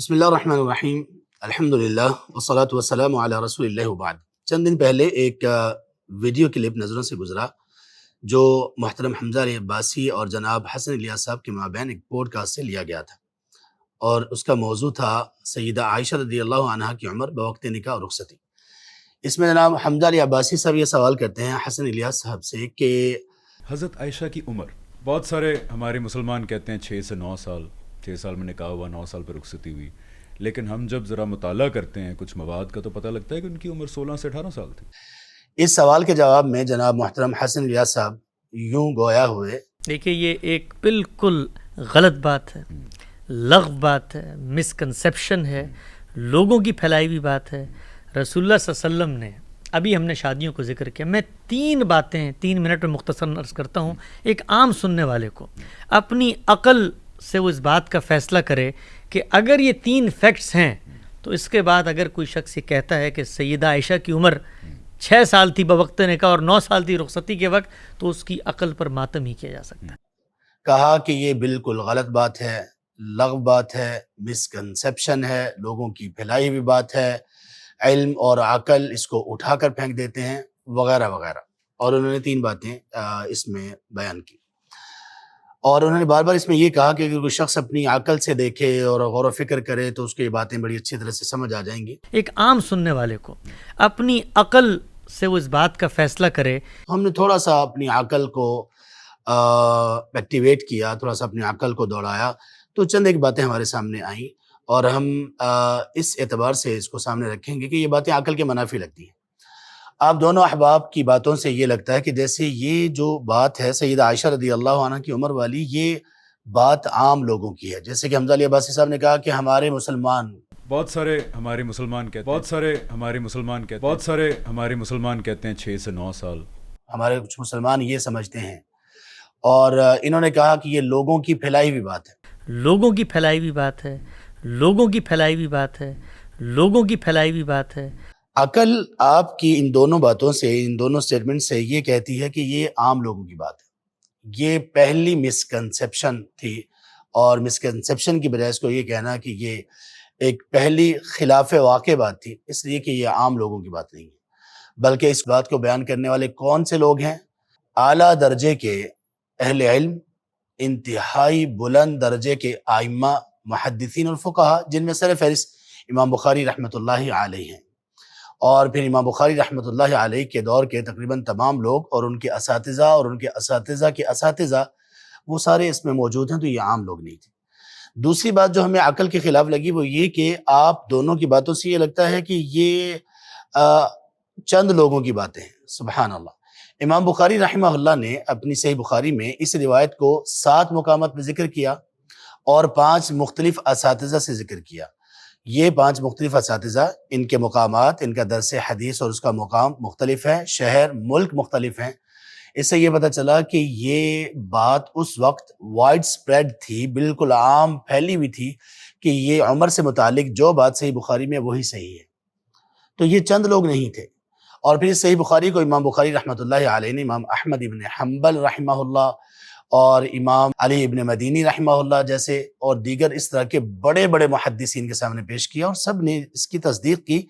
بسم اللہ الرحمن الرحیم، الحمدللہ والصلاة والسلام علی رسول اللہ وبعد۔ چند دن پہلے ایک ویڈیو کلپ نظروں سے گزرا جو محترم حمزہ علی عباسی اور جناب حسن الیاس صاحب کے مابین ایک پوڈ کاسٹ سے لیا گیا تھا، اور اس کا موضوع تھا سیدہ عائشہ رضی اللہ عنہا کی عمر بوقت نکاح اور رخصتی۔ اس میں جناب حمزہ علی عباسی صاحب یہ سوال کرتے ہیں حسن الیاس صاحب سے کہ حضرت عائشہ کی عمر، بہت سارے ہمارے مسلمان کہتے ہیں 6 سے 9 سال، 6 سال میں نکاح ہوا، 9 سال پہ رخصتی ہوئی، لیکن ہم جب ذرا مطالعہ کرتے ہیں کچھ مواد کا تو پتہ لگتا ہے کہ ان کی عمر 16 سے 18 سال تھی۔ اس سوال کے جواب میں جناب محترم حسن الیاس صاحب یوں گویا ہوئے، دیکھیے یہ ایک بالکل غلط بات ہے، لغو بات ہے، مسکنسیپشن ہے، لوگوں کی پھیلائی ہوئی بات ہے۔ رسول اللہ صلی اللہ علیہ وسلم نے، ابھی ہم نے شادیوں کو ذکر کیا، میں 3 باتیں 3 منٹ میں مختصر عرض کرتا ہوں ایک عام سننے والے کو، اپنی عقل سے وہ اس بات کا فیصلہ کرے کہ اگر یہ 3 فیکٹس ہیں تو اس کے بعد اگر کوئی شخص یہ کہتا ہے کہ سیدہ عائشہ کی عمر 6 سال تھی بوقت نکاح اور 9 سال تھی رخصتی کے وقت، تو اس کی عقل پر ماتم ہی کیا جا سکتا ہے۔ کہا کہ یہ بالکل غلط بات ہے، لغو بات ہے، مسکنسیپشن ہے، لوگوں کی پھیلائی ہوئی بات ہے، علم اور عقل اس کو اٹھا کر پھینک دیتے ہیں وغیرہ وغیرہ، اور انہوں نے 3 باتیں اس میں بیان کی، اور انہوں نے بار بار اس میں یہ کہا کہ اگر کوئی شخص اپنی عقل سے دیکھے اور غور و فکر کرے تو اس کو یہ باتیں بڑی اچھی طرح سے سمجھ آ جائیں گی۔ ایک عام سننے والے کو اپنی عقل سے وہ اس بات کا فیصلہ کرے۔ ہم نے تھوڑا سا اپنی عقل کو ایکٹیویٹ کیا، تھوڑا سا اپنی عقل کو دوڑایا، تو چند ایک باتیں ہمارے سامنے آئیں، اور ہم اس اعتبار سے اس کو سامنے رکھیں گے کہ یہ باتیں عقل کے منافی لگتی ہیں۔ آپ دونوں احباب کی باتوں سے یہ لگتا ہے کہ جیسے یہ جو بات ہے سیدہ عائشہ رضی اللہ عنہ کی عمر والی، یہ بات عام لوگوں کی ہے، جیسے کہ حمزہ علی عباسی صاحب نے کہا کہ ہمارے مسلمان، بہت سارے ہمارے مسلمان کہتے ہیں 6 سے 9 سال، ہمارے کچھ مسلمان یہ سمجھتے ہیں، اور انہوں نے کہا کہ یہ لوگوں کی پھیلائی ہوئی بات ہے۔ لوگوں کی پھیلائی ہوئی بات ہے، لوگوں کی پھیلائی ہوئی بات ہے، لوگوں کی پھیلائی ہوئی بات ہے۔ عقل آپ کی ان دونوں باتوں سے، ان دونوں سٹیٹمنٹ سے یہ کہتی ہے کہ یہ عام لوگوں کی بات ہے۔ یہ پہلی مسکنسیپشن تھی، اور مسکنسیپشن کی بجائے اس کو یہ کہنا کہ یہ ایک پہلی خلاف واقع بات تھی، اس لیے کہ یہ عام لوگوں کی بات نہیں ہے، بلکہ اس بات کو بیان کرنے والے کون سے لوگ ہیں؟ اعلیٰ درجے کے اہل علم، انتہائی بلند درجے کے ائمہ، محدثین اور فقہا، جن میں سر فہرست امام بخاری رحمۃ اللہ علیہ ہیں، اور پھر امام بخاری رحمۃ اللہ علیہ کے دور کے تقریباً تمام لوگ اور ان کے اساتذہ اور ان کے اساتذہ کے اساتذہ، وہ سارے اس میں موجود ہیں، تو یہ عام لوگ نہیں تھے۔ دوسری بات جو ہمیں عقل کے خلاف لگی وہ یہ کہ آپ دونوں کی باتوں سے یہ لگتا ہے کہ یہ چند لوگوں کی باتیں ہیں۔ سبحان اللہ، امام بخاری رحمہ اللہ نے اپنی صحیح بخاری میں اس روایت کو 7 مقامات میں ذکر کیا اور 5 مختلف اساتذہ سے ذکر کیا۔ یہ 5 مختلف اساتذہ، ان کے مقامات، ان کا درس حدیث اور اس کا مقام مختلف ہے، شہر ملک مختلف ہیں۔ اس سے یہ پتہ چلا کہ یہ بات اس وقت وائڈ سپریڈ تھی، بالکل عام پھیلی ہوئی تھی کہ یہ عمر سے متعلق جو بات صحیح بخاری میں وہی صحیح ہے، تو یہ چند لوگ نہیں تھے۔ اور پھر صحیح بخاری کو امام بخاری رحمۃ اللہ علیہ نے امام احمد ابن حنبل رحمہ اللہ اور امام علی ابن مدینی رحمہ اللہ جیسے اور دیگر اس طرح کے بڑے بڑے محدثین کے سامنے پیش کیا، اور سب نے اس کی تصدیق کی،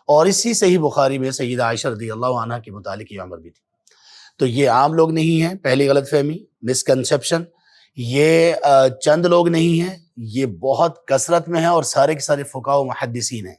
اور اسی صحیح بخاری میں سیدہ عائشہ رضی اللہ عنہ کے متعلق یہ عمر بھی تھی۔ تو یہ عام لوگ نہیں ہیں، پہلی غلط فہمی، مسکنسیپشن۔ یہ چند لوگ نہیں ہیں، یہ بہت کثرت میں ہیں، اور سارے کے سارے فقہاء و محدثین ہیں۔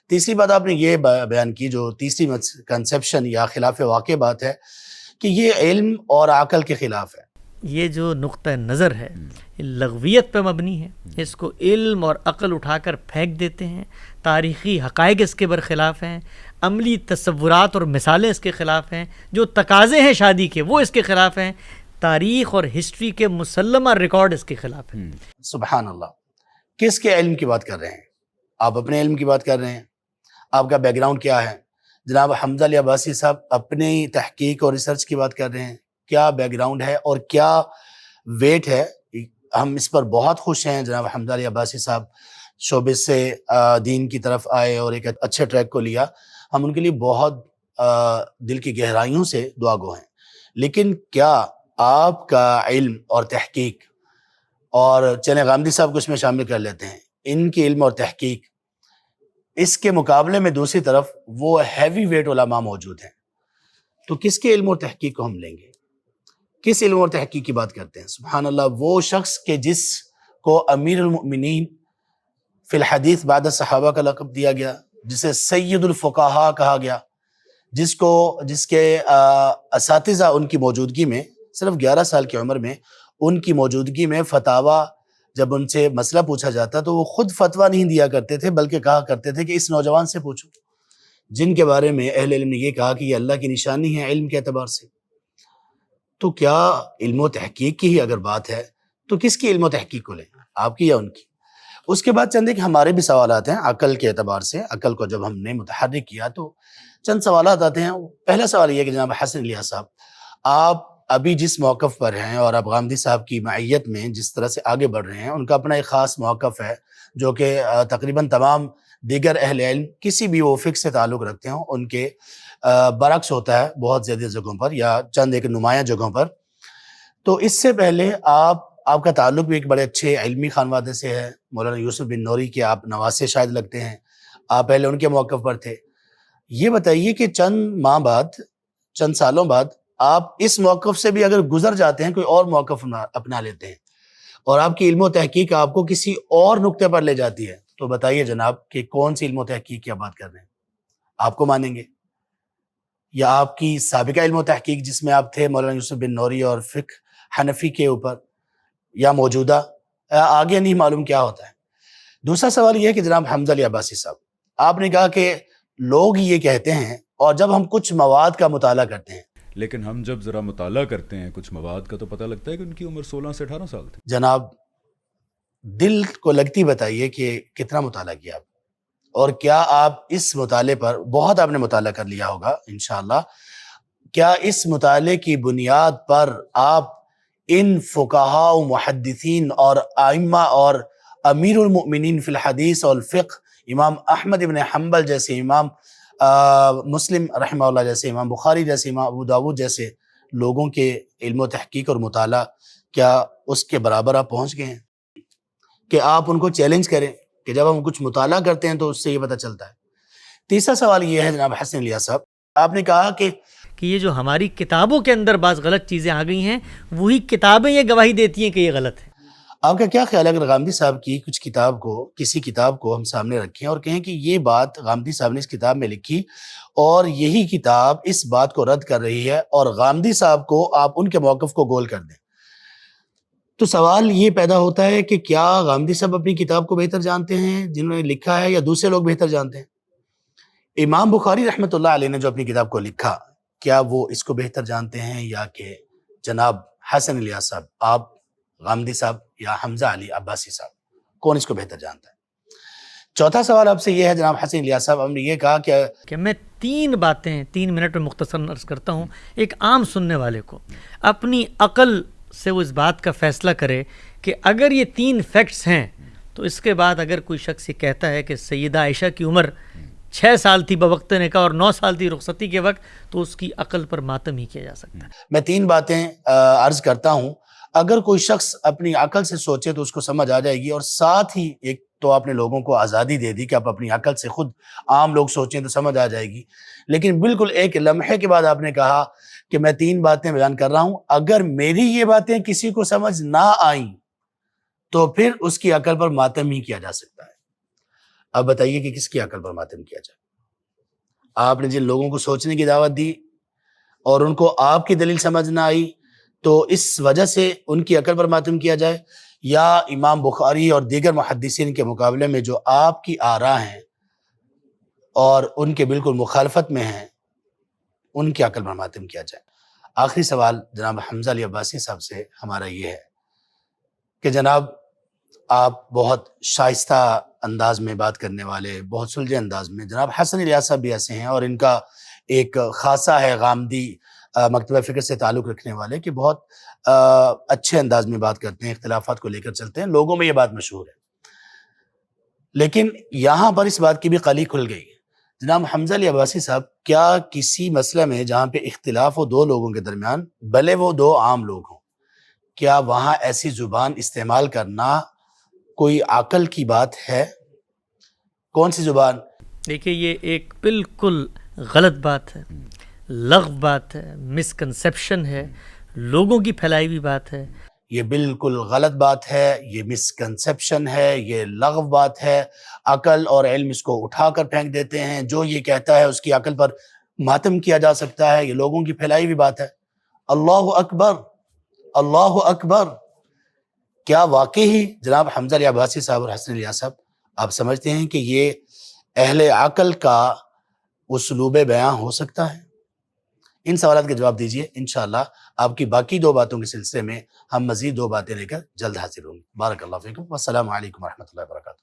تیسری بات آپ نے یہ بیان کی، جو تیسری مسکنسیپشن یا خلاف واقع بات ہے، کہ یہ علم اور عقل کے خلاف ہے۔ یہ جو نقطہ نظر ہے یہ لغویت پہ مبنی ہے، اس کو علم اور عقل اٹھا کر پھینک دیتے ہیں، تاریخی حقائق اس کے برخلاف ہیں، عملی تصورات اور مثالیں اس کے خلاف ہیں، جو تقاضے ہیں شادی کے وہ اس کے خلاف ہیں، تاریخ اور ہسٹری کے مسلمہ ریکارڈ اس کے خلاف ہیں۔ سبحان اللہ، کس کے علم کی بات کر رہے ہیں؟ آپ اپنے علم کی بات کر رہے ہیں؟ آپ کا بیک گراؤنڈ کیا ہے؟ جناب حمزہ علی عباسی صاحب اپنی تحقیق اور ریسرچ کی بات کر رہے ہیں، کیا بیک گراؤنڈ ہے اور کیا ویٹ ہے؟ ہم اس پر بہت خوش ہیں، جناب حمزہ علی عباسی صاحب شعبے سے دین کی طرف آئے اور ایک اچھے ٹریک کو لیا، ہم ان کے لیے بہت دل کی گہرائیوں سے دعا گو ہیں۔ لیکن کیا آپ کا علم اور تحقیق، اور چلیں غامدی صاحب کو اس میں شامل کر لیتے ہیں، ان کی علم اور تحقیق، اس کے مقابلے میں دوسری طرف وہ ہیوی ویٹ علماء موجود ہیں، تو کس کے علم اور تحقیق کو ہم لیں گے؟ کس علم اور تحقیق کی بات کرتے ہیں؟ سبحان اللہ، وہ شخص کہ جس کو امیر المؤمنین فی الحدیث بعد صحابہ کا لقب دیا گیا، جسے سید الفقہاء کہا گیا، جس کے اساتذہ ان کی موجودگی میں صرف 11 سال کی عمر میں ان کی موجودگی میں فتاویٰ، جب ان سے مسئلہ پوچھا جاتا تو وہ خود فتویٰ نہیں دیا کرتے تھے، بلکہ کہا کرتے تھے کہ اس نوجوان سے پوچھو، جن کے بارے میں اہل علم نے یہ کہا کہ یہ اللہ کی نشانی ہے علم کے اعتبار سے۔ تو کیا علم و تحقیق کی ہی اگر بات ہے تو کس کی علم و تحقیق کو لیں، آپ کی یا ان کی؟ اس کے بعد چند ایک ہمارے بھی سوالات ہیں عقل کے اعتبار سے۔ عقل کو جب ہم نے متحرک کیا تو چند سوالات آتے ہیں۔ پہلا سوال یہ ہے کہ جناب حسن الیاس صاحب، آپ ابھی جس موقف پر ہیں اور آپ غامدی صاحب کی معیت میں جس طرح سے آگے بڑھ رہے ہیں، ان کا اپنا ایک خاص موقف ہے جو کہ تقریباً تمام دیگر اہل علم کسی بھی وہ فقہ سے تعلق رکھتے ہوں ان کے برعکس ہوتا ہے بہت زیادہ جگہوں پر یا چند ایک نمایاں جگہوں پر۔ تو اس سے پہلے آپ کا تعلق بھی ایک بڑے اچھے علمی خانوادے سے ہے، مولانا یوسف بن نوری کے آپ نواسے شاید لگتے ہیں، آپ پہلے ان کے موقف پر تھے۔ یہ بتائیے کہ چند سالوں بعد آپ اس موقف سے بھی اگر گزر جاتے ہیں، کوئی اور موقف اپنا لیتے ہیں اور آپ کی علم و تحقیق آپ کو کسی اور نقطے پر لے جاتی ہے، تو بتائیے جناب کہ کون سی علم و تحقیق کی آپ بات کر رہے ہیں؟ آپ کو مانیں گے یا آپ کی سابقہ علم و تحقیق جس میں آپ تھے مولانا یوسف بن نوری اور فقہ حنفی کے اوپر، یا موجودہ آگے نہیں معلوم کیا ہوتا ہے؟ دوسرا سوال یہ ہے کہ جناب حمزہ علی عباسی صاحب، آپ نے کہا کہ لوگ یہ کہتے ہیں، اور جب ہم کچھ مواد کا مطالعہ کرتے ہیں، لیکن ہم جب ذرا مطالعہ کرتے ہیں کچھ مواد کا تو پتہ لگتا ہے کہ ان کی عمر 16 سے 18 سال تھی۔ جناب دل کو لگتی بتائیے کہ کتنا مطالعہ کیا آپ، اور کیا آپ اس مطالعے پر، بہت آپ نے مطالعہ کر لیا ہوگا انشاءاللہ، کیا اس مطالعے کی بنیاد پر آپ ان فقہاء و محدثین اور ائمہ اور امیر المؤمنین فی الحدیث اور الفقہ، امام احمد ابن حنبل جیسے، امام مسلم رحمہ اللہ جیسے، امام بخاری جیسے، امام ابو داود جیسے لوگوں کے علم و تحقیق اور مطالعہ، کیا اس کے برابر آپ پہنچ گئے ہیں کہ آپ ان کو چیلنج کریں کہ جب ہم کچھ مطالعہ کرتے ہیں تو اس سے یہ پتہ چلتا ہے؟ تیسرا سوال یہ ہے جناب حسن الیاس صاحب، آپ نے کہا کہ یہ جو ہماری کتابوں کے اندر بعض غلط چیزیں آ گئی ہیں، وہی کتابیں یہ گواہی دیتی ہیں کہ یہ غلط ہے۔ آپ کا کیا خیال ہے اگر غامدی صاحب کی کسی کتاب کو ہم سامنے رکھیں اور کہیں کہ یہ بات غامدی صاحب نے اس کتاب میں لکھی اور یہی کتاب اس بات کو رد کر رہی ہے، اور غامدی صاحب کو آپ ان کے موقف کو گول کر دیں، تو سوال یہ پیدا ہوتا ہے کہ کیا غامدی صاحب اپنی کتاب کو بہتر جانتے ہیں جنہوں نے لکھا ہے، یا دوسرے لوگ بہتر جانتے ہیں؟ امام بخاری رحمۃ اللہ علیہ نے جو اپنی کتاب کو لکھا، کیا وہ اس کو بہتر جانتے ہیں، یا کہ جناب حسن الیاس صاحب، آپ غامدی صاحب یا حمزہ علی عباسی صاحب، کون اس کو بہتر جانتا ہے؟ چوتھا سوال آپ سے یہ ہے جناب حسن الیاس صاحب، ہم نے یہ کہا کہ میں 3 باتیں 3 منٹ میں مختصر عرض کرتا ہوں، ایک عام سننے والے کو اپنی عقل سے وہ اس بات کا فیصلہ کرے کہ اگر یہ 3 فیکٹس ہیں تو اس کے بعد اگر کوئی شخص یہ کہتا ہے کہ سیدہ عائشہ کی عمر 6 سال تھی بوقت نکاح اور 9 سال تھی رخصتی کے وقت، تو اس کی عقل پر ماتم ہی کیا جا سکتا ہے۔ میں 3 باتیں عرض کرتا ہوں، اگر کوئی شخص اپنی عقل سے سوچے تو اس کو سمجھ آ جائے گی، اور ساتھ ہی ایک تو آپ نے لوگوں کو آزادی دے دی کہ آپ اپنی عقل سے خود عام لوگ سوچیں تو سمجھ آ جائے گی، لیکن بالکل ایک لمحے کے بعد آپ نے کہا کہ میں 3 باتیں بیان کر رہا ہوں، اگر میری یہ باتیں کسی کو سمجھ نہ آئیں تو پھر اس کی عقل پر ماتم ہی کیا جا سکتا ہے۔ اب بتائیے کہ کس کی عقل پر ماتم کیا جائے؟ آپ نے جن لوگوں کو سوچنے کی دعوت دی اور ان کو آپ کی دلیل سمجھ نہ آئی تو اس وجہ سے ان کی عقل پر ماتم کیا جائے، یا امام بخاری اور دیگر محدثین کے مقابلے میں جو آپ کی آراء ہیں اور ان کے بالکل مخالفت میں ہیں، ان کی عقل پر ماتم کیا جائے؟ آخری سوال جناب حمزہ علی عباسی صاحب سے ہمارا یہ ہے کہ جناب آپ بہت شائستہ انداز میں بات کرنے والے، بہت سلجھے انداز میں، جناب حسن الیاس صاحب بھی ایسے ہیں، اور ان کا ایک خاصہ ہے غامدی مکتبہ فکر سے تعلق رکھنے والے کہ بہت اچھے انداز میں بات کرتے ہیں، اختلافات کو لے کر چلتے ہیں، لوگوں میں یہ بات مشہور ہے۔ لیکن یہاں پر اس بات کی بھی قلی کھل گئی۔ جناب حمزہ علی عباسی صاحب، کیا کسی مسئلہ میں جہاں پہ اختلاف ہو 2 لوگوں کے درمیان، بھلے وہ 2 عام لوگ ہوں، کیا وہاں ایسی زبان استعمال کرنا کوئی عقل کی بات ہے؟ کون سی زبان؟ دیکھیے یہ ایک بالکل غلط بات ہے، لغو بات ہے، مسکنسیپشن ہے، لوگوں کی پھیلائی ہوئی بات ہے۔ یہ بالکل غلط بات ہے، یہ مسکنسیپشن ہے، یہ لغو بات ہے۔ عقل اور علم اس کو اٹھا کر پھینک دیتے ہیں، جو یہ کہتا ہے اس کی عقل پر ماتم کیا جا سکتا ہے، یہ لوگوں کی پھیلائی ہوئی بات ہے۔ اللہ اکبر، اللہ اکبر۔ کیا واقعی جناب حمزہ علی عباسی صاحب اور حسن علی صاحب آپ سمجھتے ہیں کہ یہ اہل عقل کا اسلوب بیان ہو سکتا ہے؟ ان سوالات کے جواب دیجئے، انشاءاللہ آپ کی باقی 2 باتوں کے سلسلے میں ہم مزید 2 باتیں لے کر جلد حاضر ہوں گے۔ بارک اللہ فیکم، والسلام علیکم ورحمۃ اللہ وبرکاتہ۔